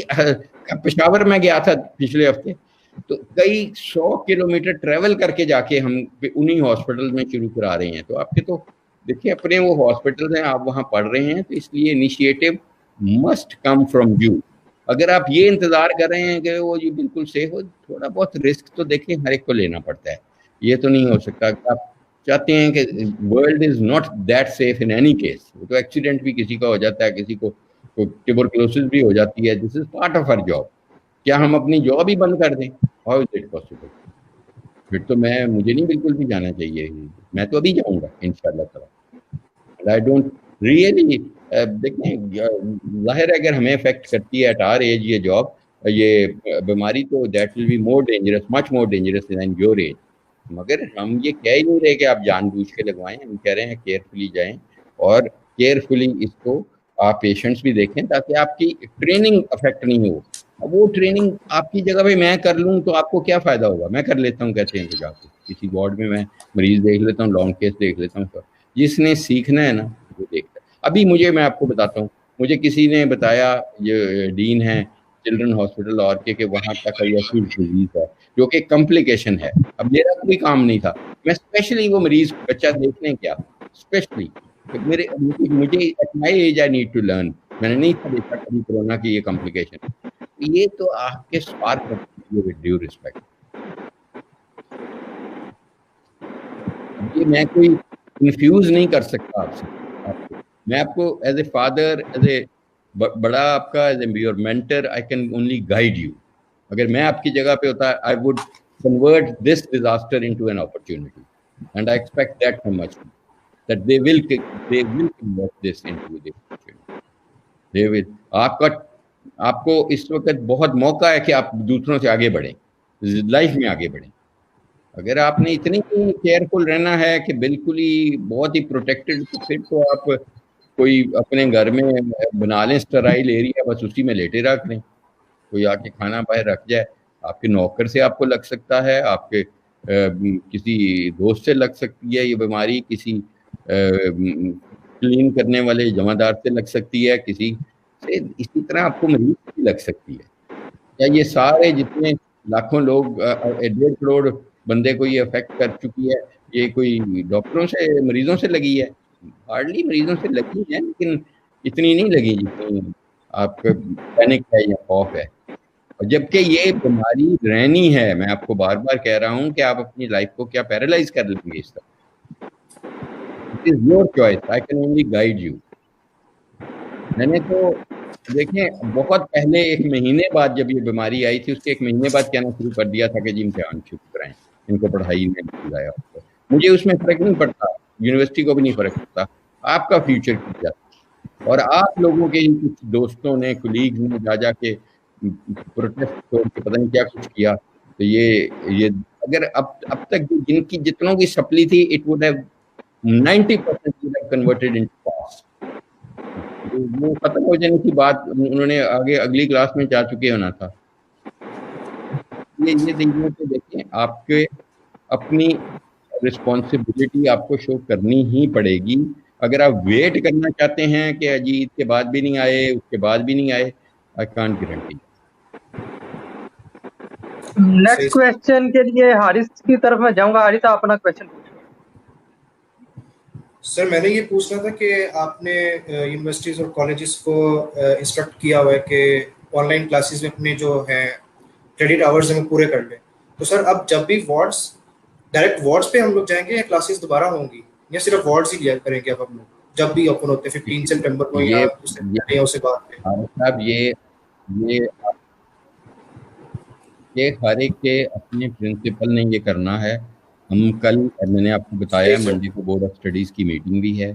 پشاور میں گیا تھا پچھلے ہفتے, تو کئی 100 کلومیٹر ٹریول کر کے جا کے ہم انہی ہاسپٹل میں شروع کرا رہے ہیں. تو آپ کے تو دیکھیے اپنے وہ ہاسپٹل ہیں, آپ وہاں پڑھ رہے ہیں, تو اس لیے initiative must come from you. اگر آپ یہ انتظار کر رہے ہیں کہ وہ یہ بالکل سیف ہو, تھوڑا بہت رسک تو دیکھیں ہر ایک کو لینا پڑتا ہے. یہ تو نہیں ہو سکتا کہ آپ چاہتے ہیں کہ world is not that safe in any case. وہ تو ایکسیڈنٹ بھی کسی کا ہو جاتا ہے, کسی کو ٹیوبرکلوسس بھی ہو جاتی ہے. This is part of our job. کیا ہم اپنی جاب ہی بند کر دیں؟ How is it possible? پھر تو مجھے نہیں بالکل بھی جانا چاہیے. میں تو ابھی جاؤں گا انشاءاللہ تعالیٰ. آئی ڈونٹ ریئلی, دیکھیں ظاہر ہے اگر ہمیں افیکٹ کرتی ہے ایٹ آر ایج یہ جاب, یہ بیماری, تو that will be more dangerous, much more dangerous than your age. مگر ہم یہ کہہ ہی نہیں رہے کہ آپ جان بوجھ کے لگوائیں, ہم کہہ رہے ہیں کیئرفلی جائیں, اور کیئرفلی اس کو آپ پیشنٹس بھی دیکھیں تاکہ آپ کی ٹریننگ افیکٹ نہیں ہو. اب وہ ٹریننگ آپ کی جگہ پہ میں کر لوں تو آپ کو کیا فائدہ ہوگا؟ میں کر لیتا ہوں کہتے ہیں کہ جا کے کسی وارڈ میں مریض دیکھ لیتا ہوں, لانگ کیس دیکھ لیتا ہوں. جس نے سیکھنا ہے نا وہ دیکھتا ہے. ابھی میں آپ کو بتاتا ہوں, مجھے کسی نے بتایا, یہ ڈین ہے چلڈرن ہاسپٹل اور کہ وہاں کا ڈیزیز ہے جو کہ کمپلیکیشن ہے. اب میرا کوئی کام نہیں تھا, میں اسپیشلی وہ مریض بچہ دیکھنے کیا, اسپیشلی مجھے at my age I need to learn. میں نے نہیں تھا دیکھا کبھی کورونا کی یہ کمپلیکیشن. یہ تو آپ کے سپارک کرتی ہے ود ڈیو ریسپیکٹ. یہ میں کوئی کنفیوز نہیں کر سکتا آپ سے. میں آپ کو as a father, as a بڑا آپ کا, as a your mentor, I can only guide you. اگر میں آپ کی جگہ پہ ہوتا, I would convert this disaster into an opportunity, and I expect that from much that they will convert this into the opportunity. They will. آپ کو اس وقت بہت موقع ہے کہ آپ دوسروں سے آگے بڑھیں, لائف میں آگے بڑھیں. اگر آپ نے اتنی کیئرفل رہنا ہے کہ بالکل ہی بہت ہی پروٹیکٹڈ, تو پھر تو آپ کوئی اپنے گھر میں بنا لیں اسٹرائل ایریا, بس اسی میں لیٹے رکھ لیں. کوئی آ کے کھانا باہر رکھ جائے, آپ کے نوکر سے آپ کو لگ سکتا ہے, آپ کے کسی دوست سے لگ سکتی ہے یہ بیماری, کسی کلین کرنے والے جمعدار سے لگ سکتی ہے, کسی سے اسی طرح آپ کو مریض سے لگ سکتی ہے. کیا یہ سارے جتنے لاکھوں لوگ, 1.5 کروڑ بندے کو یہ افیکٹ کر چکی ہے, یہ کوئی ڈاکٹروں سے مریضوں سے لگی ہے؟ ہارڈلی مریضوں سے لگی ہے, لیکن اتنی نہیں لگی جتنی آپ کا پینک ہے یا خوف ہے. اور جبکہ یہ بیماری رہنی ہے, میں آپ کو بار بار کہہ رہا ہوں کہ آپ اپنی لائف کو کیا پیرالائز کر لیں گے اس طرح. It is your choice. I can only guide you. میں نے تو دیکھیں بہت پہلے 1 مہینے بعد جب یہ بیماری آئی تھی, اس کے 1 مہینے بعد کہنا شروع کر دیا تھا کہ جی امتحان شروع کرائیں, ان کو پڑھائی میں لگایا. مجھے اس میں فرق نہیں پڑتا, یونیورسٹی کو بھی نہیں فرق پڑتا, آپ کا فیوچر کیا. اور آپ لوگوں کے کچھ دوستوں نے, کولیگز نے جا کے پروٹیسٹ چھوڑ کے پتہ نہیں کیا کچھ کیا. تو یہ اگر اب تک جن کی جتنوں کی سپلی تھی, it would have 90% converted into pass. وہ ختم ہو جانے کی بات انہوں نے آگے اگلی کلاس میں جا چکے ہونا تھا. یہ دیکھیں, آپ کے اپنی رسپانسبلٹی آپ کو شو کرنی ہی پڑے گی. اگر آپ ویٹ کرنا چاہتے ہیں کہ عید کے بعد بھی نہیں آئے, اس کے بعد بھی نہیں آئے, I can't guarantee. Next question کے لیے حارث کی طرف میں جاؤں گا. حارث آپ اپنا کویسچن پوچھیں. سر میں نے یہ پوچھنا تھا کہ آپ نے یونیورسٹیز اور کالجز کو انسٹرکٹ کیا ہوا ہے کہ آن لائن کلاسز میں اپنے جو ہیں کریڈٹ آورز ہیں وہ پورے کر لیں. تو سر اب جب بھی وارڈس, ڈائریکٹ وارڈس پہ ہم لوگ جائیں گے یا کلاسز دوبارہ ہوں گی, یا صرف وارڈس ہی لیا کریں گے اب ہم لوگ جب بھی اوپن ہوتے ہیں 15 سپٹمبر کو یا اس سے بعد میں؟ صاحب یہ ہر ایک کے اپنے پرنسپل نے یہ کرنا ہے. ہم کل, میں نے آپ کو بتایا منڈے کو بورڈ آف اسٹڈیز کی میٹنگ بھی ہے,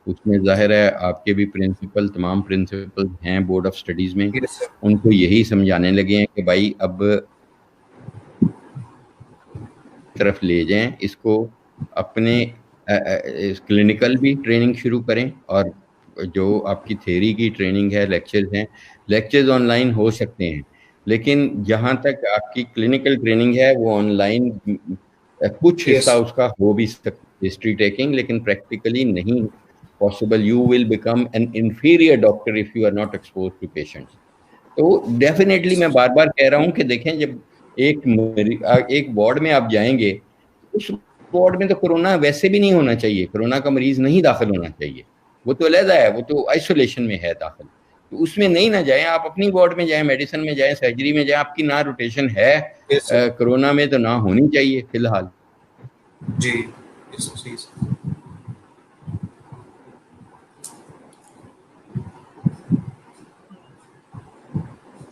اس میں ظاہر ہے آپ کے بھی پرنسپل، تمام پرنسپل ہیں بورڈ آف اسٹڈیز میں، ان کو یہی سمجھانے لگے ہیں کہ بھائی اب طرف لے جائیں اس کو، اپنے کلینکل بھی ٹریننگ شروع کریں، اور جو آپ کی تھیوری کی ٹریننگ ہے، لیکچرز ہیں، لیکچرز آن لائن ہو سکتے ہیں، لیکن جہاں تک آپ کی کلینکل ٹریننگ ہے وہ آن لائن کچھ حصہ اس کا ہو بھی سکتا ہے ہسٹری ٹیکنگ، لیکن پریکٹیکلی نہیں possible. You will become an inferior doctor if you are not expose to patients. تو ڈیفینیٹلی میں بار بار کہہ رہا ہوں کہ دیکھیں جب ایک وارڈ میں آپ جائیں گے، اس وارڈ میں تو کرونا ویسے بھی نہیں ہونا چاہیے، کرونا کا مریض نہیں داخل ہونا چاہیے، وہ تو علیحدہ ہے، وہ تو آئسولیشن میں ہے داخل، تو اس میں نہیں نہ جائیں. آپ اپنی وارڈ میں جائیں، میڈیسن میں جائیں، سرجری میں جائیں. آپ کی نہ روٹیشن ہے کرونا میں تو نہ ہونی چاہیے فی الحال. جی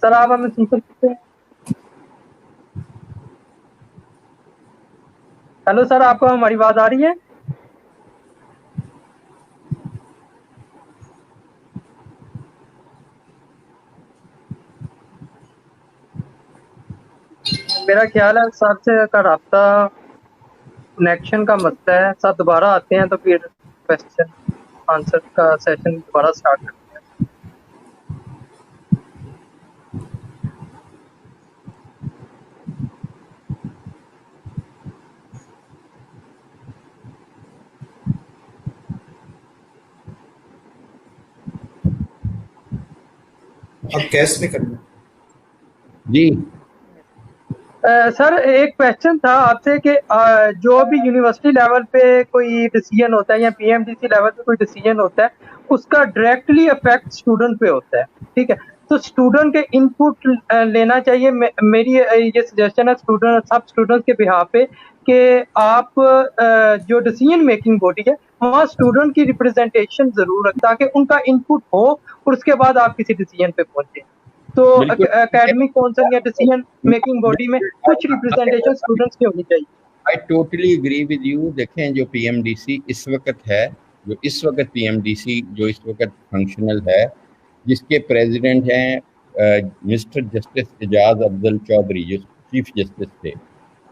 سر آپ ہمیں سن سکتے ہیں؟ ہیلو سر، آپ کو ہماری آواز آ رہی ہے؟ میرا خیال ہے سر سے کا رابطہ کنیکشن کا مسئلہ ہے. سر دوبارہ آتے ہیں تو پھر کوشچن آنسر کا سیشن دوبارہ سٹارٹ کرتے ہیں. اب کیس میں کرنا جی سر ایک کوشچن تھا آپ سے کہ جو بھی یونیورسٹی لیول پہ کوئی ڈیسیجن ہوتا ہے یا P M D C level پہ کوئی ڈیسیجن ہوتا ہے، اس کا ڈائریکٹلی افیکٹ اسٹوڈنٹ پہ ہوتا ہے، ٹھیک ہے؟ تو اسٹوڈنٹ کے ان پٹ لینا چاہیے. میری یہ سجیشن ہے سب اسٹوڈنٹ کے بہاف پہ کہ آپ جو ڈیسیجن میکنگ باڈی ہے وہاں اسٹوڈنٹ کی ریپرزینٹیشن ضرور رکھ، تاکہ ان کا ان پٹ ہو اور اس کے بعد آپ کسی ڈیسیجن پہ پہنچیں. تو اکیڈمک کونسل یا ڈیسیجن میکنگ باڈی میں کچھ ریپرزینٹیشن اسٹوڈنٹس کی ہونی چاہیے. I totally agree with you. دیکھیں جو پی ایم ڈی سی اس وقت ہے، جو اس وقت پی ایم ڈی سی جو اس وقت فنکشنل ہے، جس کے پریزیڈنٹ ہیں مسٹر جسٹس اعجاز افضل چودھری جو چیف جسٹس تھے،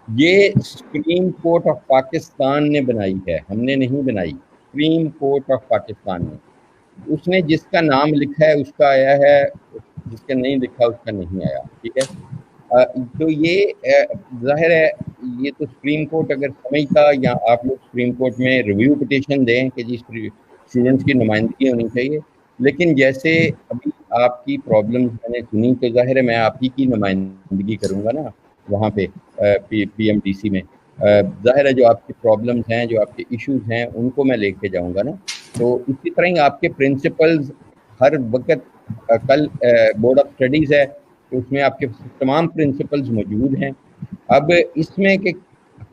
یہ سپریم کورٹ آف پاکستان نے بنائی ہے، ہم نے نہیں بنائی. سپریم کورٹ آف پاکستان نے، اس نے جس کا نام لکھا ہے اس کا آیا ہے، جس کا نہیں لکھا اس کا نہیں آیا. ٹھیک ہے، تو یہ ظاہر ہے یہ تو سپریم کورٹ اگر سمجھتا، یا آپ لوگ سپریم کورٹ میں ریویو پٹیشن دیں کہ جی اسٹوڈنٹس کی نمائندگی ہونی چاہیے، لیکن جیسے ابھی آپ کی پرابلم میں نے سنی تو ظاہر ہے میں آپ ہی کی نمائندگی کروں گا نا وہاں پہ پی ایم ڈی سی میں. ظاہر ہے جو آپ کی پرابلمس ہیں، جو آپ کے ایشوز ہیں، ان کو میں لے کے جاؤں گا نا. تو اسی طرح ہی آپ کے پرنسپلز ہر وقت، کل بورڈ آف اسٹڈیز ہے تو اس میں آپ کے تمام پرنسپلز موجود ہیں. اب اس میں کہ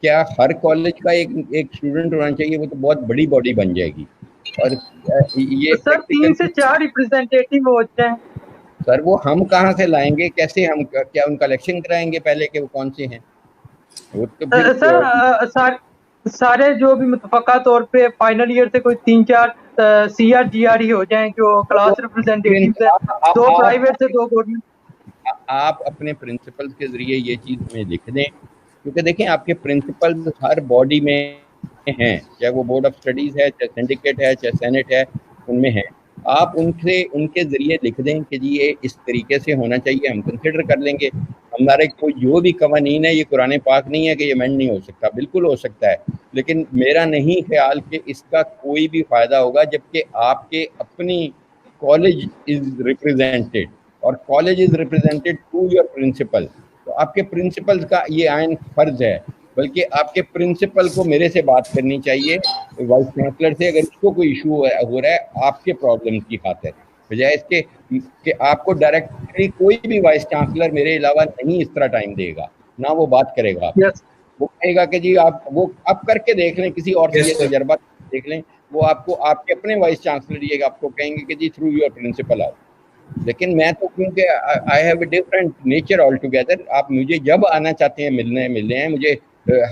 کیا ہر کالج کا ایک اسٹوڈنٹ ہونا چاہیے، وہ تو بہت بڑی باڈی بن جائے گی. اور یہ سر 3 سے 4 ریپرزینٹیٹیو ہوتے ہیں. سر وہ ہم کہاں سے لائیں گے، کیسے ہم کیا ان کا الیکشن کرائیں گے پہلے کہ وہ کون سے ہیں؟ وہ تو سر سارے جو بھی متفقہ طور پہ فائنل ایئر سے کوئی 3-4 سی آر جی آر ہی ہو جائیں جو کلاس ریپرزینٹیٹیو ہیں، 2 پرائیویٹ سے 2 گورنمنٹ. آپ اپنے پرنسپل کے ذریعے یہ چیز میں لکھ دیں، کیونکہ دیکھیں آپ کے پرنسپل ہر باڈی میں ہیں، چاہے وہ بورڈ آف اسٹڈیز ہے، چاہے سینڈیکیٹ ہے، چاہے سینٹ ہے، ان میں ہیں. آپ ان کے ذریعے لکھ دیں کہ جی یہ اس طریقے سے ہونا چاہیے، ہم کنسیڈر کر لیں گے. ہمارے کوئی جو بھی قوانین ہے، یہ قرآن پاک نہیں ہے کہ یہ امینڈ نہیں ہو سکتا، بالکل ہو سکتا ہے، لیکن میرا نہیں خیال کہ اس کا کوئی بھی فائدہ ہوگا، جبکہ آپ کے اپنی کالج از ریپرزینٹیڈ اور college is represented to your principal. تو آپ کے پرنسپل کا یہ عین فرض ہے، بلکہ آپ کے پرنسپل کو میرے سے بات کرنی چاہیے، وائس چانسلر سے، اگر اس کو کوئی ایشو ہو رہا ہے آپ کے پرابلم کی خاطر، بجائے اس کے کہ آپ کو ڈائریکٹلی کوئی بھی وائس چانسلر میرے علاوہ نہیں اس طرح ٹائم دے گا، نہ وہ بات کرے گا. وہ کہے گا کہ جی آپ کر کے دیکھ لیں، کسی اور سے یہ تجربہ دیکھ لیں، وہ آپ کو آپ کے اپنے وائس چانسلر یہ آپ کو کہیں گے کہ جی تھرو یور پرنسپل آؤ. لیکن میں تو کیونکہ I have a different nature all together, آپ مجھے جب آنا چاہتے ہیں ملنے ہیں، مجھے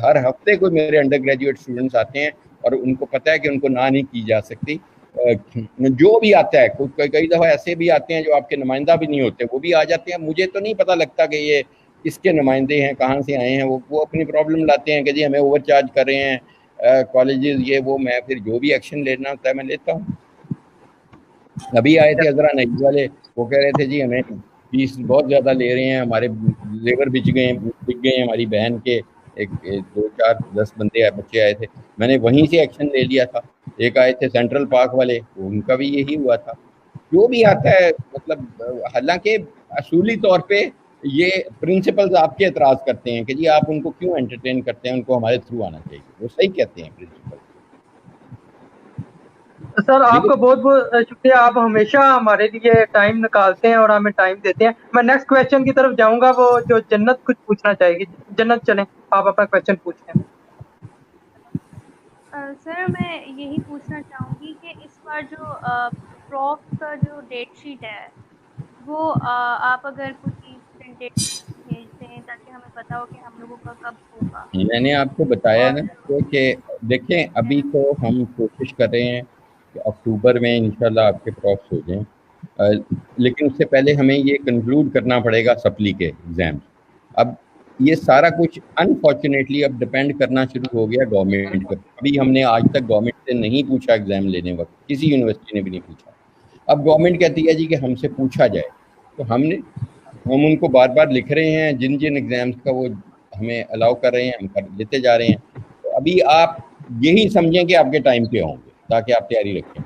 ہر ہفتے کوئی میرے انڈر گریجویٹ اسٹوڈنٹس آتے ہیں اور ان کو پتہ ہے کہ ان کو نہ نہیں کی جا سکتی، جو بھی آتا ہے, کئی دفعہ ایسے بھی آتے ہیں جو آپ کے نمائندہ بھی نہیں ہوتے, وہ بھی آ جاتے ہیں. مجھے تو نہیں پتہ لگتا کہ یہ کس کے نمائندے ہیں, کہاں سے آئے ہیں. وہ اپنی پرابلم لاتے ہیں کہ جی ہمیں اوور چارج کر رہے ہیں کالجز, یہ وہ. میں پھر جو بھی ایکشن لینا ہوتا ہے میں لیتا ہوں. ابھی آئے تھے حضرہ نئی والے, وہ کہہ رہے تھے جی ہمیں فیس بہت زیادہ لے رہے ہیں, ہمارے زیور بک گئے ہیں ہماری بہن کے. ایک 2-4-10 بندے بچے آئے تھے, میں نے وہیں سے ایکشن لے لیا تھا. ایک آئے تھے سینٹرل پارک والے, ان کا بھی یہی ہوا تھا. جو بھی آتا ہے مطلب, حالانکہ اصولی طور پہ یہ پرنسپلز آپ کے اعتراض کرتے ہیں کہ جی آپ ان کو کیوں انٹرٹین کرتے ہیں, ان کو ہمارے تھرو آنا چاہیے. وہ صحیح کہتے ہیں پرنسپل. سر آپ کا بہت بہت شکریہ, آپ ہمیشہ ہمارے لیے ٹائم نکالتے ہیں اور ہمیں ٹائم دیتے ہیں. میں نیکسٹ کویشچن کی طرف جاؤں گا, وہ جو جنت کچھ پوچھنا چاہے گی. جنت چلیں, آپ اپنا کویشچن پوچھیں. سر میں یہی پوچھنا چاہوں گی کہ اس بار جو پروف کا جو ڈیٹ شیٹ ہے وہ آپ اگر کچھ پرنٹیڈ بھیج دیں تاکہ ہمیں پتا ہو کہ ہم لوگوں کا کب ہوگا. میں نے آپ کو بتایا نا کہ دیکھیں ابھی تو ہم کوشش کر رہے ہیں کہ اکتوبر میں انشاءاللہ آپ کے پروفس ہو جائیں, لیکن اس سے پہلے ہمیں یہ کنکلوڈ کرنا پڑے گا سپلی کے ایگزام. اب یہ سارا کچھ انفارچونیٹلی اب ڈپینڈ کرنا شروع ہو گیا گورنمنٹ پر. ابھی ہم نے آج تک گورنمنٹ سے نہیں پوچھا ایگزام لینے وقت, کسی یونیورسٹی نے بھی نہیں پوچھا. اب گورنمنٹ کہتی ہے جی کہ ہم سے پوچھا جائے, تو ہم ان کو بار بار لکھ رہے ہیں جن ایگزامس کا وہ ہمیں الاؤ کر رہے ہیں, ہم کر لیتے جا رہے ہیں. تو ابھی آپ یہی سمجھیں کہ آپ کے ٹائم پہ ہوں گے, تاکہ آپ تیاری رکھیں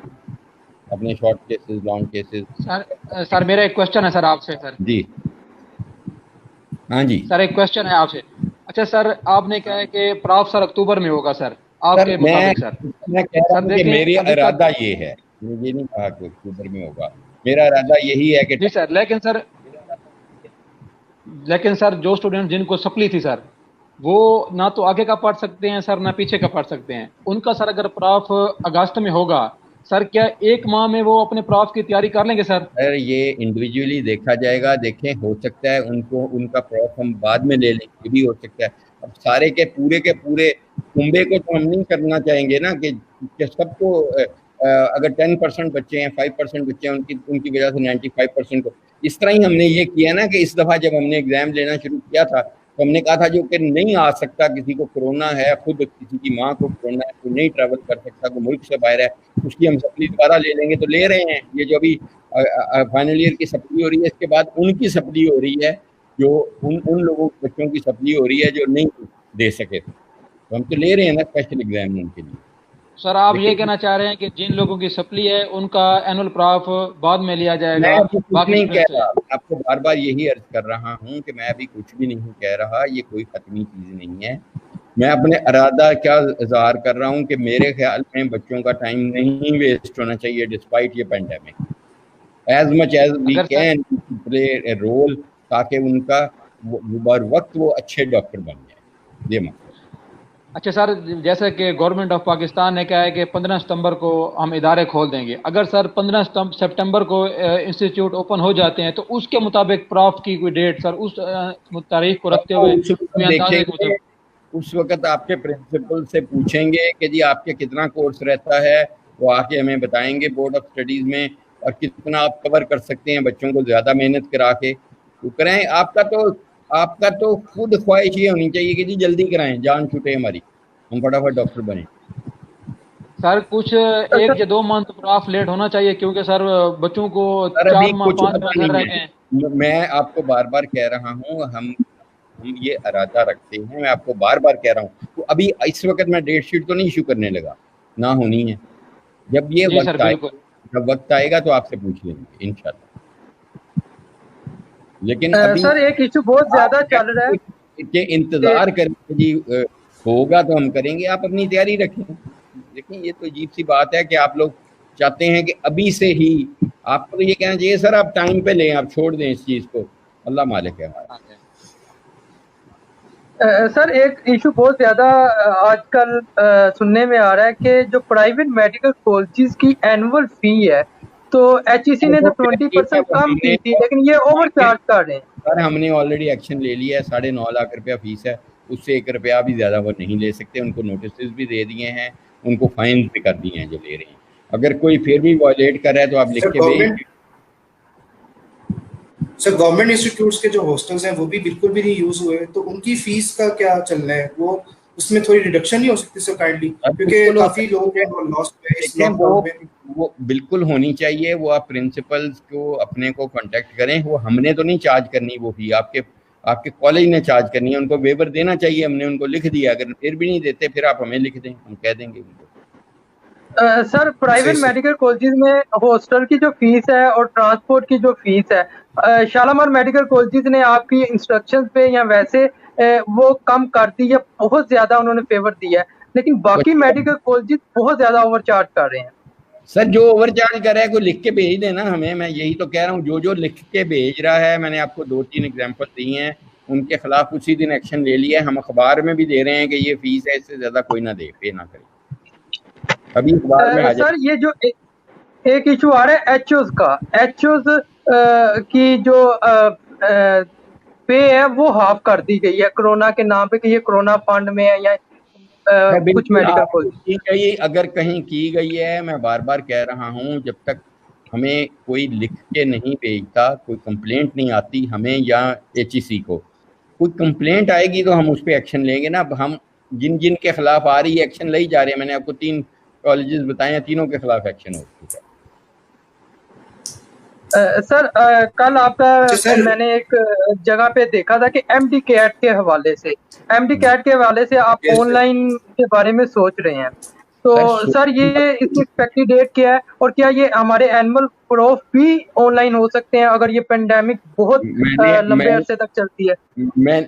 اپنے شارٹ کیسز, لانگ کیسز. سر میرا ایک کوشچن ہے سر آپ سے. سر جی ہاں جی سر, ایک کوشچن ہے آپ سے. اچھا سر, آپ نے کہا ہے کہ پراف سر اکتوبر میں ہوگا سر, آپ کے مطابق. سر میں کہہ رہا ہوں کہ میری ارادہ یہ ہے, میں یہ نہیں کہا کہ اکتوبر میں ہوگا, میرا ارادہ یہی ہے کہ جی سر. لیکن سر جو اسٹوڈنٹ جن کو سپلی تھی سر, وہ نہ تو آگے کا پڑھ سکتے ہیں سر, نہ پیچھے کا پڑھ سکتے ہیں. ان کا سر اگر پراف اگست میں ہوگا سر, کیا ایک ماہ میں وہ اپنے پراف کی تیاری کر لیں گے سر؟ سر یہ انڈیویجولی دیکھا جائے گا. دیکھیں ہو سکتا ہے ان کا پراف ہم بعد میں لے لیں, یہ بھی ہو سکتا ہے. اب سارے کے پورے کنبے کو تو ہم نہیں کرنا چاہیں گے نا کہ سب کو, اگر 10% بچے ہیں, 5% بچے ہیں, ان کی وجہ سے 95% کو. اس طرح ہی ہم نے یہ کیا نا کہ اس دفعہ جب ہم نے ایگزام لینا شروع کیا تھا تو ہم نے کہا تھا جو کہ نہیں آ سکتا, کسی کو کورونا ہے, خود کسی کی ماں کو کورونا ہے, کوئی نہیں ٹریول کر سکتا, کوئی ملک سے باہر ہے, اس کی ہم سپلی دوبارہ لے لیں گے. تو لے رہے ہیں. یہ جو ابھی فائنل ایئر کی سپلی ہو رہی ہے, اس کے بعد ان کی سپلی ہو رہی ہے, جو ان لوگوں بچوں کی سپلی ہو رہی ہے جو نہیں دے سکے تھے. تو ہم تو لے رہے ہیں نا اسپیشل ایگزام ان کے لیے. سر آپ یہ کہنا چاہ رہے ہیں کہ جن لوگوں کی سپلی ہے ان کا اینول پراف بعد میں لیا جائے گا؟ نہیں کہہ رہا, آپ کو بار بار یہی عرض کر رہا ہوں کہ میں ابھی کچھ بھی نہیں کہہ رہا, یہ کوئی حتمی چیز نہیں ہے. میں اپنے ارادہ کیا اظہار کر رہا ہوں کہ میرے خیال میں بچوں کا ٹائم نہیں ویسٹ ہونا چاہیے ڈسپائٹ یہ pandemic. As much as we can play a role, تاکہ ان کا بر وقت وہ اچھے ڈاکٹر بن جائیں. یہ مقصد. اچھا سر, جیسے کہ گورنمنٹ آف پاکستان نے کہا ہے کہ 15 ستمبر کو ہم ادارے کھول دیں گے. اگر سر 15 سپٹمبر کو انسٹیٹیوٹ اوپن ہو جاتے ہیں تو اس کے مطابق پراف کی کوئی ڈیٹ سر اس تاریخ کو رکھتے ہوئے اس وقت آپ کے پرنسپل سے پوچھیں گے کہ جی آپ کے کتنا کورس رہتا ہے, وہ آ کے ہمیں بتائیں گے بورڈ آف اسٹڈیز میں, اور کتنا آپ کور کر سکتے ہیں بچوں کو زیادہ محنت کرا کے. تو کریں. آپ کا تو خود خواہش یہ ہونی چاہیے کہ جی جلدی کرائیں, جان چھوٹے ہماری, ہم فٹافٹ ڈاکٹر بنیں. سر کچھ 1 یا 2 منتھ پراف لیٹ ہونا چاہیے, کیونکہ سر بچوں کو 4 ماہ 5 ماہ گھر رہتے ہیں. میں آپ کو بار بار کہہ رہا ہوں, ہم یہ ارادہ رکھتے ہیں. میں آپ کو بار بار کہہ رہا ہوں, تو ابھی اس وقت میں ڈیٹ شیٹ تو نہیں ایشو کرنے لگا, نہ ہونی ہے. جب یہ وقت آئے گا تو آپ سے پوچھ لیں گے انشاءاللہ. لیکن ابھی سر ایک ایشو بہت زیادہ چل رہا ہے کہ انتظار کریں جی ہوگا تو ہم کریں گے. آپ اپنی تیاری رکھیں. دیکھیں یہ تو عجیب سی بات ہے کہ آپ لوگ چاہتے ہیں کہ ابھی سے ہی, آپ کو تو یہ کہنا چاہیے سر آپ ٹائم پہ لیں, آپ چھوڑ دیں اس چیز کو, اللہ مالک ہے ہمارا. سر ایک ایشو بہت زیادہ آج کل سننے میں آ رہا ہے کہ جو پرائیویٹ میڈیکل کالجز کی اینول فی ہے, تو ایچ ای سی نے تو 20% کم کی تھی, لیکن یہ اوور چارج کر رہے ہیں. سر ہم نے آلریڈی ایکشن لے لیا ہے. 9.5 لاکھ روپیہ فیس ہے, اس سے 1 روپیہ بھی زیادہ وہ نہیں لے سکتے. ان کو نوٹسز بھی دے دیے ہیں, ان کو فائنز بھی کر دیے ہیں جو لے رہے ہیں. اگر کوئی پھر بھی وائلیٹ کر رہا ہے تو آپ لکھ کے بھیجیں. سر گورنمنٹ انسٹیٹیوٹس کے جو ہاسٹلس ہیں وہ بھی بالکل بھی نہیں یوز ہوئے, تو ان کی فیس کا کیا چل رہا ہے, وہ اس میں تھوڑی ریڈکشن نہیں ہو سکتی سر کائنڈلی, کیونکہ کافی لوگ ہیں وہ لاسٹ ہوئے اس لاک ڈاؤن میں. وہ بالکل ہونی چاہیے, وہ آپ پرنسپلز کو اپنے کو کانٹیکٹ کریں, وہ ہم نے تو نہیں چارج کرنی, وہ فی آپ کے کالج نے چارج کرنی ہے, ان کو ویور دینا چاہیے, ہم نے ان کو لکھ دیا, اگر پھر بھی نہیں دیتے پھر آپ ہمیں لکھ دیں, ہم کہہ دیں گے ان کو. سر پرائیویٹ میڈیکل کالجز میں ہاسٹل کی جو فیس ہے اور ٹرانسپورٹ کی جو فیس ہے, شالامار میڈیکل کالجز نے آپ کی انسٹرکشن پہ یا ویسے وہ کم کر دی یا بہت زیادہ انہوں نے فیور دیا ہے, لیکن باقی میڈیکل کالجز بہت زیادہ اوور چارج کر رہے ہیں. سر جو اوور چارج کر رہا ہے کوئی لکھ کے بھیج دینا ہمیں, میں یہی تو کہہ رہا ہوں, جو لکھ کے بھیج رہا ہے, میں نے آپ کو 2-3 ایگزامپل دی ہیں, ان کے خلاف اسی دن ایکشن لے لیا ہے. ہم اخبار میں بھی دے رہے ہیں کہ یہ فیس ہے, اس سے زیادہ کوئی نہ دے, پے نہ کرے. ابھی اخبار میں سر یہ جو ایک ایشو آ رہا ہے ایچ اوز کا, ایچ اوز کی جو پے ہے وہ ہاف کر دی گئی ہے کرونا کے نام پہ, کہ یہ کرونا فنڈ میں ہے یا کچھ میڈیکل کالج. اگر کہیں کی گئی ہے, میں بار بار کہہ رہا ہوں, جب تک ہمیں کوئی لکھ کے نہیں بھیجتا, کوئی کمپلینٹ نہیں آتی ہمیں یا ایچ ای سی کو, کوئی کمپلینٹ آئے گی تو ہم اس پہ ایکشن لیں گے نا. ہم جن کے خلاف آ رہی ہے ایکشن لے جا رہے ہیں, میں نے آپ کو 3 کالجز بتائے ہیں, تینوں کے خلاف ایکشن ہو چکا ہے. سر کل آپ کا میں نے ایک جگہ پہ دیکھا تھا کہ ایم ڈی کیٹ کے حوالے سے آپ آن لائن کے بارے میں سوچ رہے ہیں, تو سر یہ اس کی ایکسپیکٹڈ ڈیٹ کیا ہے, اور کیا یہ ہمارے اینول پروف بھی آن لائن ہو سکتے ہیں اگر یہ پینڈیمک بہت لمبے عرصے تک چلتی ہے؟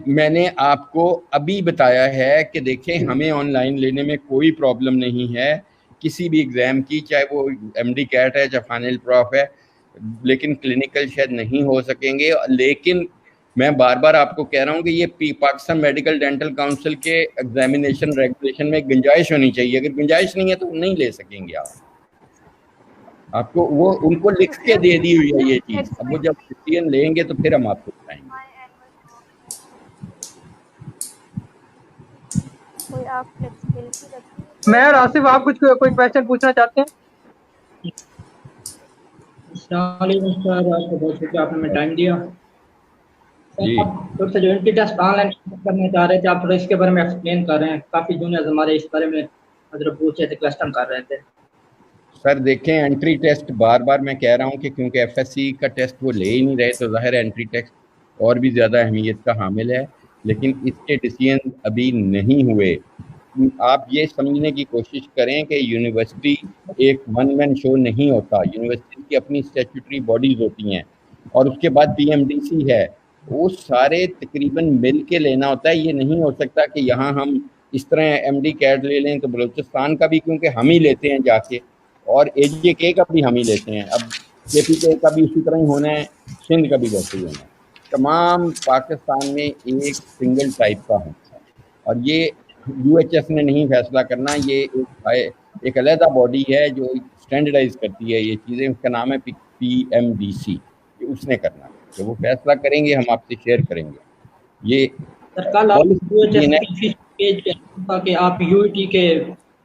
میں نے آپ کو ابھی بتایا ہے کہ دیکھیں, ہمیں آن لائن لینے میں کوئی پرابلم نہیں ہے کسی بھی ایگزام کی, چاہے وہ ایم ڈی کیٹ ہے چاہے فائنل پروف ہے, لیکن کلینکل شاید نہیں ہو سکیں گے. لیکن میں بار بار آپ کو کہہ رہا ہوں کہ یہ پاکستان میڈیکل ڈینٹل کاؤنسل کے ایگزامینیشن ریگولیشن میں گنجائش ہونی چاہیے, اگر گنجائش نہیں ہے تو نہیں لے سکیں گے آپ کو وہ ان کو لکھ کے دے دی ہوئی ہے یہ چیز. اب وہ جب ڈیسیژن لیں گے تو پھر ہم آپ کو بتائیں گے. میں آصف, آپ کچھ کوئی کویسچن پوچھنا چاہتے ہیں؟ السلام علیکم سر, آپ کو بہت شکریہ, آپ نے ہمیں ٹائم دیا. جو انٹری ٹیسٹ آن لائن کرنا چاہ رہے تھے, آپ تھوڑا اس کے بارے میں ایکسپلین کر رہے ہیں, کافی جونیئرز ہمارے اس بارے میں حضرت پوچھے تھے, کوسچن کر رہے تھے. سر دیکھیں, انٹری ٹیسٹ بار بار میں کہہ رہا ہوں کہ کیونکہ ایف ایس سی کا ٹیسٹ وہ لے ہی نہیں رہے, تو ظاہر ہے انٹری ٹیسٹ اور بھی زیادہ اہمیت کا حامل ہے, لیکن اس کے ڈیسیژن ابھی نہیں ہوئے. آپ یہ سمجھنے کی کوشش کریں کہ یونیورسٹی ایک ون مین شو نہیں ہوتا, یونیورسٹی کی اپنی اسٹیچوٹری باڈیز ہوتی ہیں, اور اس کے بعد پی ایم ڈی سی ہے, وہ سارے تقریباً مل کے لینا ہوتا ہے. یہ نہیں ہو سکتا کہ یہاں ہم اس طرح ایم ڈی کیٹ لے لیں تو بلوچستان کا بھی کیونکہ ہم ہی لیتے ہیں جا کے, اور اے جے کے کا بھی ہم ہی لیتے ہیں, اب کے پی کے کا بھی اسی طرح ہی ہونا ہے, سندھ کا بھی ویسے ہی ہونا ہے. تمام پاکستان میں ایک سنگل ٹائپ کا ہونا ہے, اور یہ یو ایچ ایس نے نہیں فیصلہ کرنا, یہ ایک علیحدہ باڈی ہے جو اسٹینڈرڈائز کرتی ہے یہ چیزیں, اس کا نام ہے پی ایم ڈی سی. یہ اس نے کرنا ہے, تو وہ فیصلہ کریں گے, ہم آپ سے شیئر کریں گے. یہ کہ آپ یو ای ٹی کے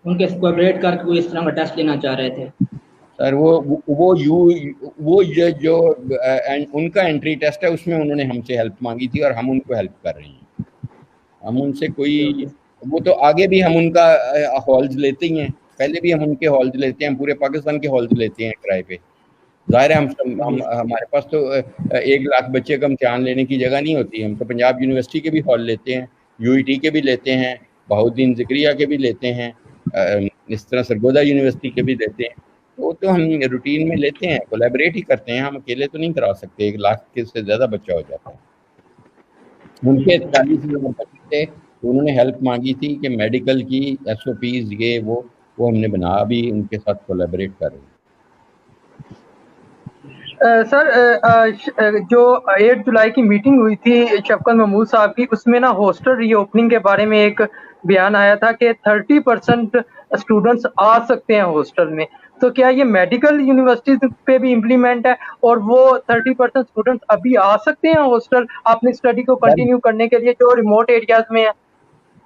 ان کے کولیبریٹ کر کے کوئی اس طرح کا ٹیسٹ لینا چاہ رہے تھے. سر وہ جو ان کا انٹری ٹیسٹ ہے, اس میں انہوں نے ہم سے ہیلپ مانگی تھی اور ہم ان کو ہیلپ کر رہے ہیں. ہم ان سے کوئی, وہ تو آگے بھی ہم ان کا ہالز لیتے ہی ہیں, پہلے بھی ہم ان کے ہالز لیتے ہیں, پورے پاکستان کے ہالز لیتے ہیں کرائے پہ. ظاہر ہے ہمارے پاس تو 1 لاکھ بچے کا امتحان لینے کی جگہ نہیں ہوتی. ہم تو پنجاب یونیورسٹی کے بھی ہال لیتے ہیں, یو ای ٹی کے بھی لیتے ہیں, بہاؤالدین ذکریہ کے بھی لیتے ہیں, اس طرح سرگودا یونیورسٹی کے بھی لیتے ہیں. وہ تو ہم روٹین میں لیتے ہیں, کولیبریٹ ہی کرتے ہیں, ہم اکیلے تو نہیں کرا سکتے. 1 لاکھ کے سے زیادہ بچہ ہو جاتا ہے. ان کے 40 بچے تھے, تو انہوں نے ہیلپ مانگی تھی کہ میڈیکل کی ایس او پیز یہ وہ ہم نے بنا, بھی ان کے ساتھ کولیبریٹ کر رہے ہیں. سر جو 8 جولائی کی میٹنگ ہوئی تھی شفقت محمود صاحب کی, اس میں نا ہاسٹل ری اوپننگ کے بارے میں ایک بیان آیا تھا کہ 30% اسٹوڈنٹس آ سکتے ہیں ہاسٹل میں. تو کیا یہ میڈیکل یونیورسٹیز پہ بھی امپلیمنٹ ہے, اور وہ 30% اسٹوڈنٹس ابھی آ سکتے ہیں ہاسٹل اپنی اسٹڈی کو کنٹینیو کرنے کے لیے جو ریموٹ ایریاز میں ہیں؟